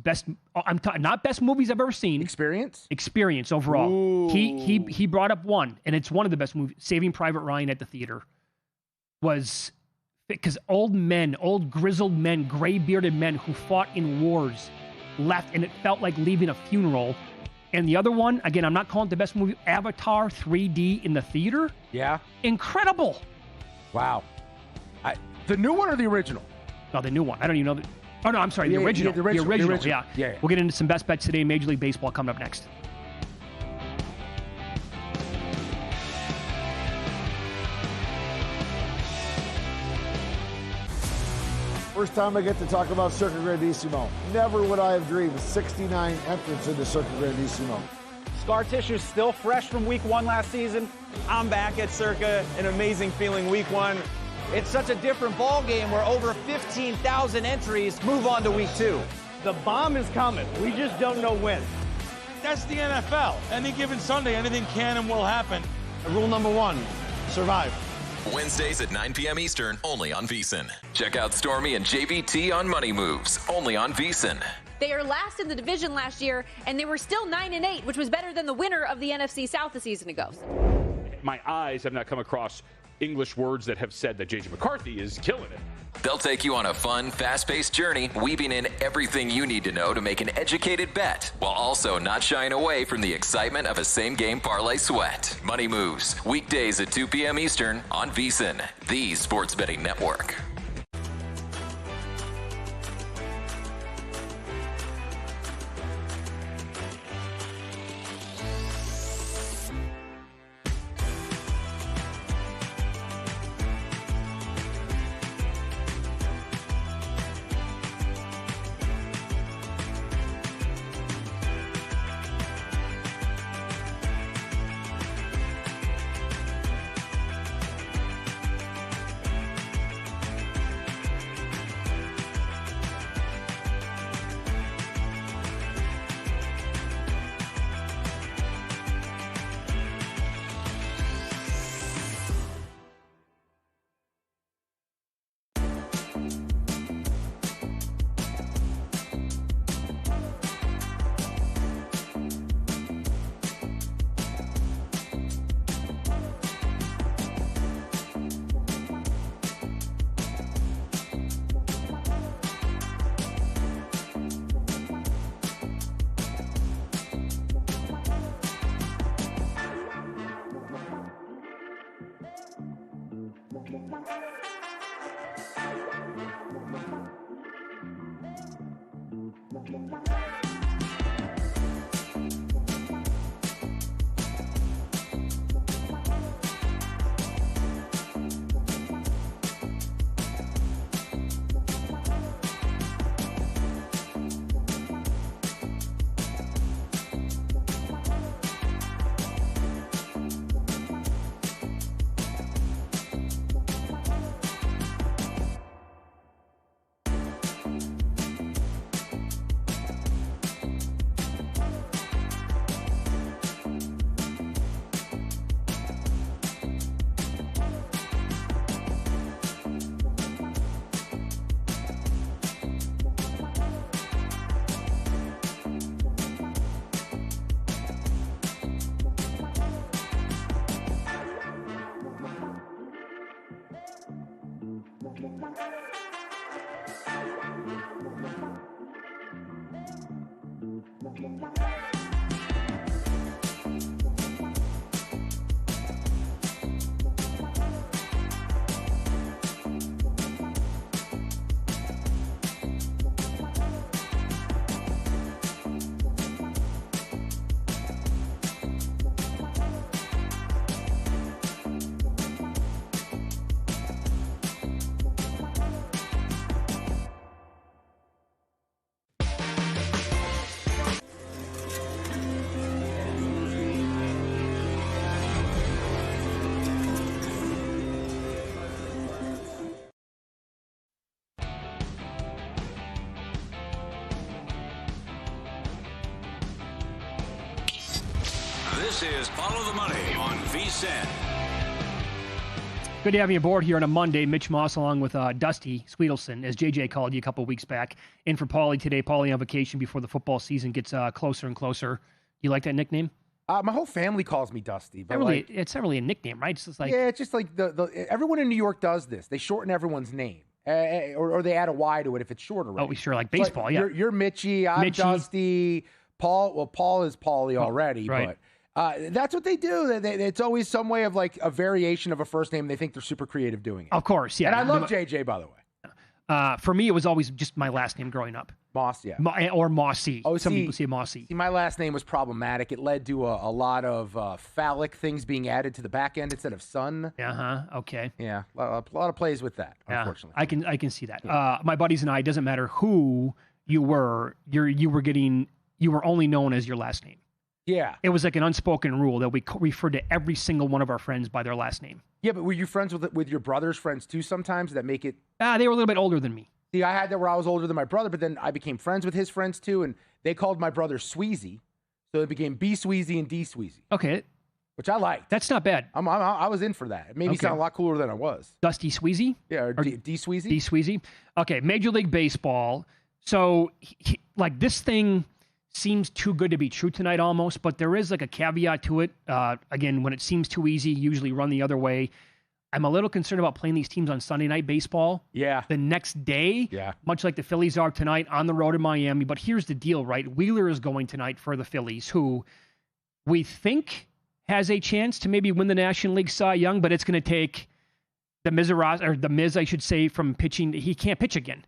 Not best movies I've ever seen. Experience overall. Ooh. He brought up one, and it's one of the best movies. Saving Private Ryan at the theater was because old grizzled men, gray-bearded men who fought in wars left, and it felt like leaving a funeral. And the other one, again, I'm not calling it the best movie, Avatar 3D in the theater. Yeah. Incredible. Wow. The new one or the original? No, the new one. I don't even know. Oh, no, I'm sorry. The original. The original. Yeah. We'll get into some best bets today in Major League Baseball coming up next. First time I get to talk about Circuit Grandissimo. Never would I have dreamed 69 entrants into Circuit Grandissimo. Scar tissue still fresh from week 1 last season. I'm back at Circa, an amazing feeling week 1. It's such a different ball game where over 15,000 entries move on to week 2. The bomb is coming. We just don't know when. That's the NFL. Any given Sunday, anything can and will happen. Rule number 1, survive. Wednesdays at 9 p.m. Eastern, only on VSiN. Check out Stormy and JVT on Money Moves, only on VSiN. They are last in the division last year, and they were still 9-8, which was better than the winner of the NFC South a season ago. My eyes have not come across English words that have said that J.J. McCarthy is killing it. They'll take you on a fun, fast-paced journey, weaving in everything you need to know to make an educated bet, while also not shying away from the excitement of a same-game parlay sweat. Money Moves, weekdays at 2 p.m. Eastern on VSiN, the sports betting network. This is Follow the Money on VSiN. Good to have you aboard here on a Monday. Mitch Moss along with Dusty Sweetelson, as JJ called you a couple weeks back. In for Paulie today. Paulie on vacation before the football season gets closer and closer. You like that nickname? My whole family calls me Dusty. But it's not really a nickname, right? It's just like it's just like everyone in New York does this. They shorten everyone's name, or they add a Y to it if it's shorter. Right? Oh, sure, like baseball. Like, yeah, you're Mitchie. I'm Dusty. Paul. Well, Paul is Paulie already, right. But that's what they do. It's always some way of like a variation of a first name. They think they're super creative doing it. Of course, yeah. And I love JJ, by the way. For me, it was always just my last name growing up. Moss, yeah. Or Mossy. Oh, some people say Mossy. See, my last name was problematic. It led to a lot of phallic things being added to the back end instead of son. Okay. Yeah. A lot of plays with that, unfortunately. I can see that. Yeah. My buddies and I, it doesn't matter who you were, you were only known as your last name. Yeah. It was like an unspoken rule that we referred to every single one of our friends by their last name. Yeah, but were you friends with your brother's friends too sometimes that make it? They were a little bit older than me. See, I had that where I was older than my brother, but then I became friends with his friends too, and they called my brother Sweezy. So it became B Sweezy and D Sweezy. Okay. Which I liked. That's not bad. I was in for that. It made me sound a lot cooler than I was. Dusty Sweezy? Yeah, or D Sweezy. D Sweezy. Okay, Major League Baseball. So, like, this thing seems too good to be true tonight almost, but there is like a caveat to it. Again, when it seems too easy, usually run the other way. I'm a little concerned about playing these teams on Sunday Night Baseball. Yeah. The next day. Yeah. Much like the Phillies are tonight on the road in Miami. But here's the deal, right? Wheeler is going tonight for the Phillies, who we think has a chance to maybe win the National League Cy Young, but it's going to take the Miz, I should say, from pitching. He can't pitch again.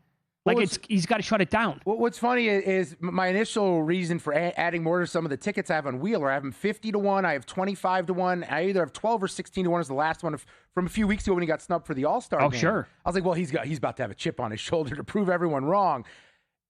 Like, he's got to shut it down. What's funny is my initial reason for adding more to some of the tickets I have on Wheeler. I have him 50-1. I have 25-1. I either have 12 or 16-1 as the last one from a few weeks ago when he got snubbed for the All-Star game. Sure. I was like, well, he's about to have a chip on his shoulder to prove everyone wrong.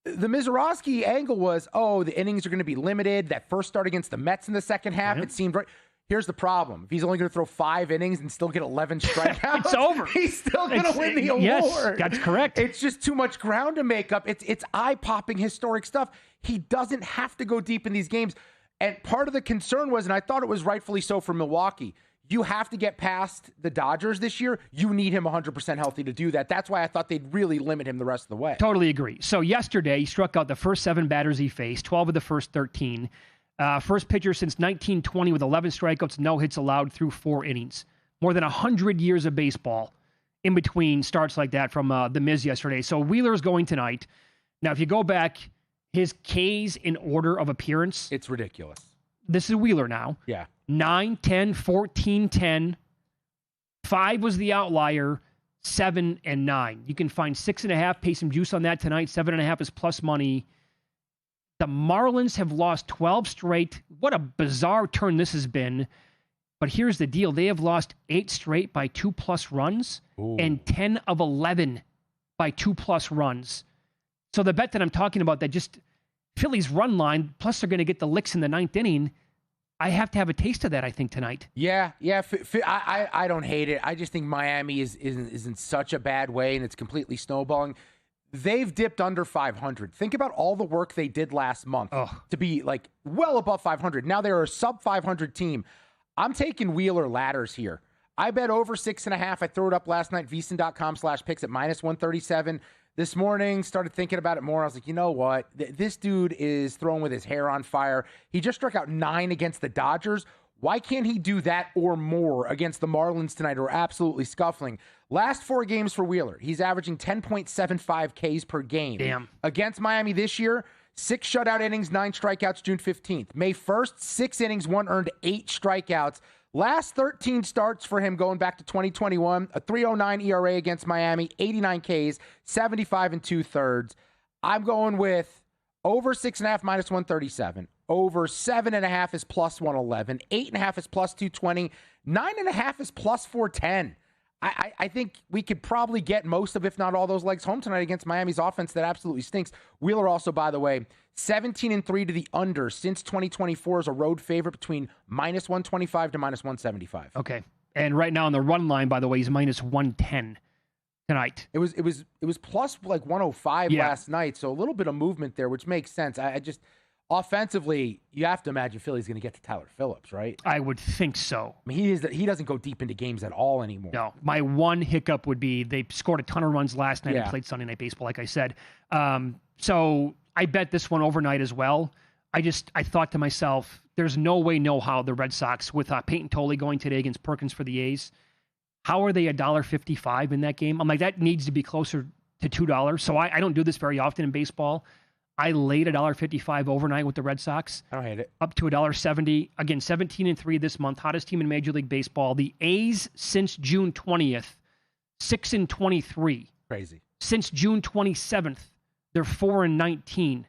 The Mizorowski angle was, the innings are going to be limited. That first start against the Mets in the second half, It seemed right. Here's the problem. If he's only going to throw 5 innings and still get 11 strikeouts, it's over. He's still going to win the award. Yes, that's correct. It's just too much ground to make up. It's eye-popping historic stuff. He doesn't have to go deep in these games. And part of the concern was, and I thought it was rightfully so for Milwaukee, you have to get past the Dodgers this year. You need him 100% healthy to do that. That's why I thought they'd really limit him the rest of the way. Totally agree. So yesterday, he struck out the first 7 batters he faced, 12 of the first 13. First pitcher since 1920 with 11 strikeouts, no hits allowed through 4 innings. More than 100 years of baseball in between starts like that from the Miz yesterday. So Wheeler's going tonight. Now, if you go back, his Ks in order of appearance. It's ridiculous. This is Wheeler now. Yeah. 9, 10, 14, 10. 5 was the outlier. 7 and 9. You can find 6.5. Pay some juice on that tonight. 7.5 is plus money. The Marlins have lost 12 straight. What a bizarre turn this has been. But here's the deal. They have lost 8 straight by 2+ runs and 10 of 11 by 2+ runs. So the bet that I'm talking about, that just Phillies run line, plus they're going to get the licks in the 9th inning, I have to have a taste of that, I think, tonight. Yeah. I don't hate it. I just think Miami is in such a bad way, and it's completely snowballing. They've dipped under 500. Think about all the work they did last month to be like well above 500. Now they're a sub 500 team. I'm taking Wheeler ladders here. I bet over 6.5. I threw it up last night, VSiN.com/picks at -137. This morning, started thinking about it more. I was like, you know what? This dude is throwing with his hair on fire. He just struck out 9 against the Dodgers. Why can't he do that or more against the Marlins tonight, who are absolutely scuffling? Last 4 games for Wheeler, he's averaging 10.75 Ks per game. Damn. Against Miami this year, 6 shutout innings, 9 strikeouts, June 15th. May 1st, 6 innings, 1 earned, 8 strikeouts. Last 13 starts for him going back to 2021, a 3.09 ERA against Miami, 89 Ks, 75 2/3. I'm going with over 6.5 -137. Over 7.5 is +111. 8.5 is +220. 9.5 is +410. I think we could probably get most of, if not all, those legs home tonight against Miami's offense that absolutely stinks. Wheeler also, by the way, 17-3 to the under since 2024 is a road favorite between -125 to -175. Okay. And right now on the run line, by the way, he's -110 tonight. It was plus like 105 last night, so a little bit of movement there, which makes sense. I just offensively, you have to imagine Philly's going to get to Tyler Phillips, right? I would think so. I mean, he doesn't go deep into games at all anymore. No, my one hiccup would be they scored a ton of runs last night and played Sunday Night Baseball, like I said. So I bet this one overnight as well. I thought to myself, there's no way, no how the Red Sox, with Peyton Tolley going today against Perkins for the A's, how are they $1.55 in that game? I'm like, that needs to be closer to $2. So I don't do this very often in baseball. I laid $1.55 overnight with the Red Sox. I don't hate it. Up to $1.70. Again, 17-3 this month. Hottest team in Major League Baseball. The A's since June 20th, 6-23. Crazy. Since June 27th, they're 4-19.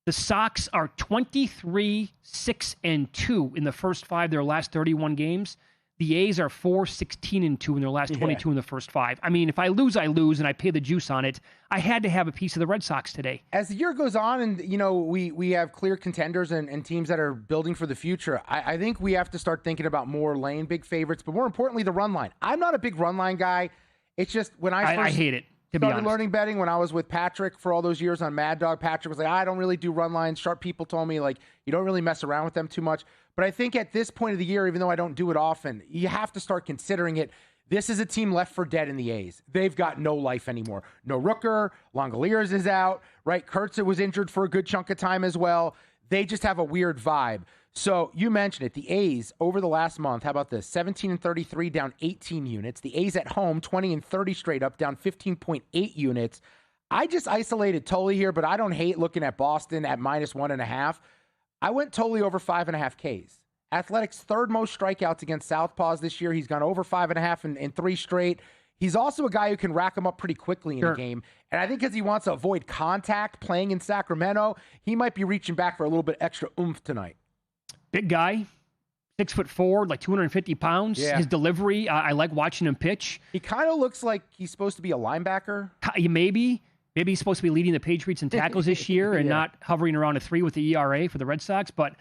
The Sox are 23-6-2 in the first 5 of their last 31 games. The A's are 4-16-2 in their last 22 in the first 5. I mean, if I lose, I lose, and I pay the juice on it. I had to have a piece of the Red Sox today. As the year goes on, and we have clear contenders and teams that are building for the future, I think we have to start thinking about more laying big favorites, but more importantly, the run line. I'm not a big run line guy. It's just when I hate it. Started learning betting when I was with Patrick for all those years on Mad Dog. Patrick was like, I don't really do run lines. Sharp people told me, like, you don't really mess around with them too much. But I think at this point of the year, even though I don't do it often, you have to start considering it. This is a team left for dead in the A's. They've got no life anymore. No Rooker. Langoliers is out, right? Kurtz was injured for a good chunk of time as well. They just have a weird vibe. So you mentioned it. The A's over the last month, how about this? 17-33, down 18 units. The A's at home, 20-30 straight up, down 15.8 units. I just isolated Tolley here, but I don't hate looking at Boston at -1.5. I went Tolley over 5.5 Ks. Athletics' third most strikeouts against Southpaws this year. He's gone over 5.5 in 3 straight. He's also a guy who can rack them up pretty quickly in a game. And I think because he wants to avoid contact playing in Sacramento, he might be reaching back for a little bit extra oomph tonight. Big guy, 6'4", like 250 pounds. Yeah. His delivery, I like watching him pitch. He kind of looks like he's supposed to be a linebacker. Maybe he's supposed to be leading the Patriots in tackles this year and not hovering around a 3 with the ERA for the Red Sox. But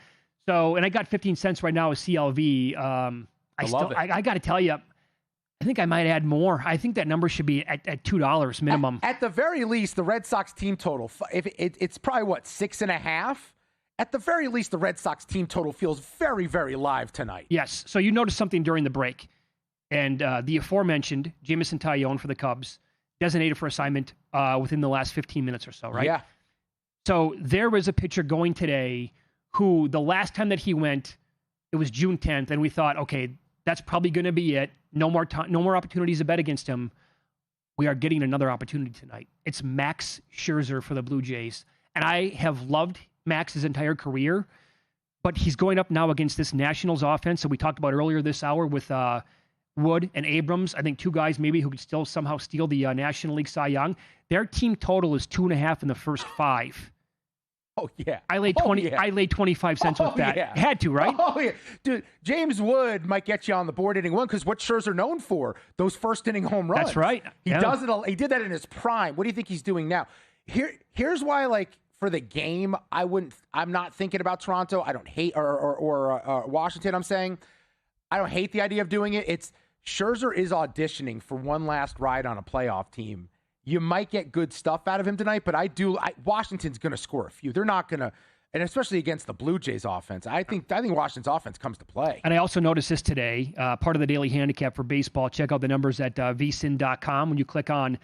and I got 15 cents right now with CLV. I got to tell you, I think I might add more. I think that number should be at $2 minimum. At the very least, the Red Sox team total, it's probably 6.5. At the very least, the Red Sox team total feels very, very live tonight. Yes. So you noticed something during the break. And the aforementioned Jameson Taillon for the Cubs, designated for assignment within the last 15 minutes or so, right? Yeah. So there is a pitcher going today who the last time that he went, it was June 10th, and we thought, okay, that's probably going to be it. No more opportunities to bet against him. We are getting another opportunity tonight. It's Max Scherzer for the Blue Jays. And I have loved Max his entire career, but he's going up now against this Nationals offense that we talked about earlier this hour with Wood and Abrams. I think 2 guys maybe who could still somehow steal the National League Cy Young. Their team total is 2.5 in the first 5. Oh, yeah. I laid 20. Yeah. I laid 25 cents with that. Yeah. Had to, right? Oh, yeah. Dude, James Wood might get you on the board inning 1 because what's Scherzer known for? Those first inning home runs. That's right. He does it. He did that in his prime. What do you think he's doing now? Here's why, for the game, I'm not thinking about Toronto. I don't hate or Washington. I'm saying I don't hate the idea of doing it. It's Scherzer is auditioning for one last ride on a playoff team. You might get good stuff out of him tonight, but Washington's going to score a few. They're not going to, and especially against the Blue Jays offense. I think Washington's offense comes to play. And I also noticed this today, part of the daily handicap for baseball. Check out the numbers at VSiN.com. When you click on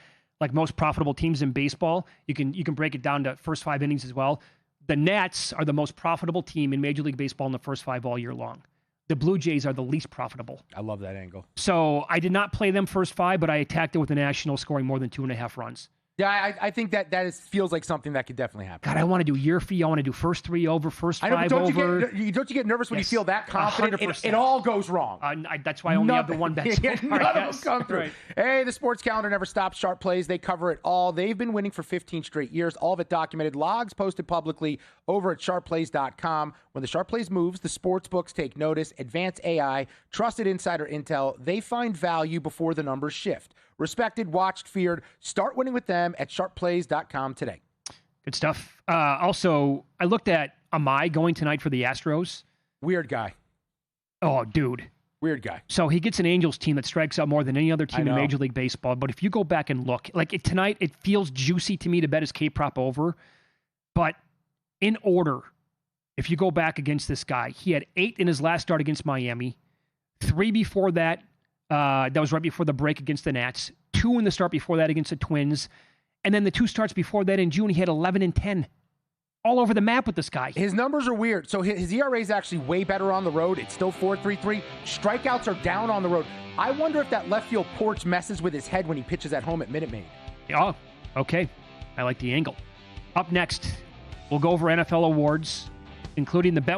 most profitable teams in baseball, you can break it down to first 5 innings as well. The Nats are the most profitable team in Major League Baseball in the first 5 all year long. The Blue Jays are the least profitable. I love that angle. So I did not play them first 5, but I attacked it with the Nationals scoring more than 2.5 runs. Yeah, I think that feels like something that could definitely happen. God, I want to do year fee. I want to do first 3 over, first 5 over. Don't you get nervous when you feel that confident? It all goes wrong. That's why I only have the one bet. None of them come through. Right. Hey, the sports calendar never stops. Sharp Plays, they cover it all. They've been winning for 15 straight years. All of it documented. Logs posted publicly over at sharpplays.com. When the Sharp Plays moves, the sports books take notice. Advanced AI, trusted insider intel. They find value before the numbers shift. Respected, watched, feared. Start winning with them at sharpplays.com today. Good stuff. Also, I looked at Amai going tonight for the Astros. Weird guy. Oh, dude. Weird guy. So he gets an Angels team that strikes out more than any other team in Major League Baseball. But if you go back and look, tonight, it feels juicy to me to bet his K-prop over. But in order, if you go back against this guy, he had 8 in his last start against Miami, 3 before that. That was right before the break against the Nats, 2 in the start before that against the Twins. And then the 2 starts before that in June, he had 11 and 10. All over the map with this guy. His numbers are weird. So his ERA is actually way better on the road. It's still 4.33. Strikeouts are down on the road. I wonder if that left field porch messes with his head when he pitches at home at Minute Maid. Oh, okay. I like the angle. Up next, we'll go over NFL awards, including the bet we